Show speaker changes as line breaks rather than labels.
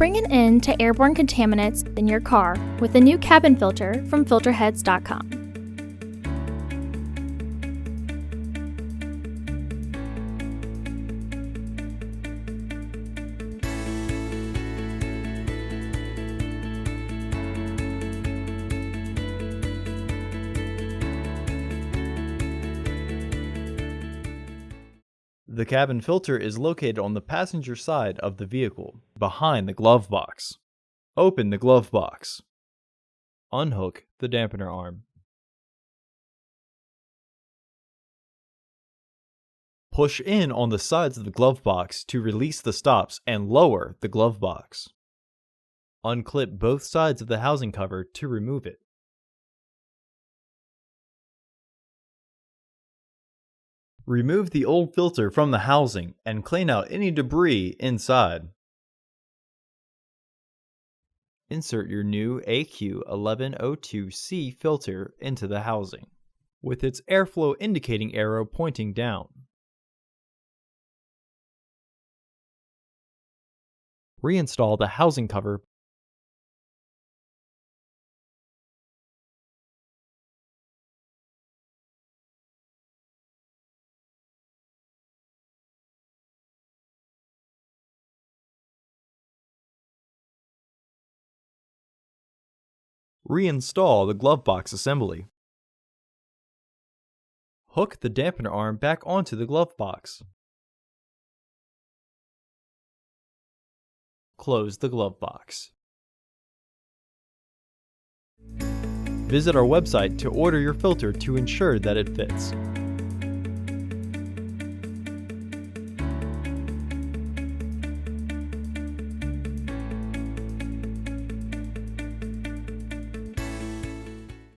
bring an end to airborne contaminants in your car with a new cabin filter from Filterheads.com.
The cabin filter is located on the passenger side of the vehicle, behind the glove box. Open the glove box. Unhook the dampener arm. Push in on the sides of the glove box to release the stops and lower the glove box. Unclip both sides of the housing cover to remove it. Remove the old filter from the housing and clean out any debris inside. Insert your new AQ1102C filter into the housing, with its airflow indicating arrow pointing down. Reinstall the housing cover. Reinstall the glove box assembly. Hook the dampener arm back onto the glove box. Close the glove box. Visit our website to order your filter to ensure that it fits.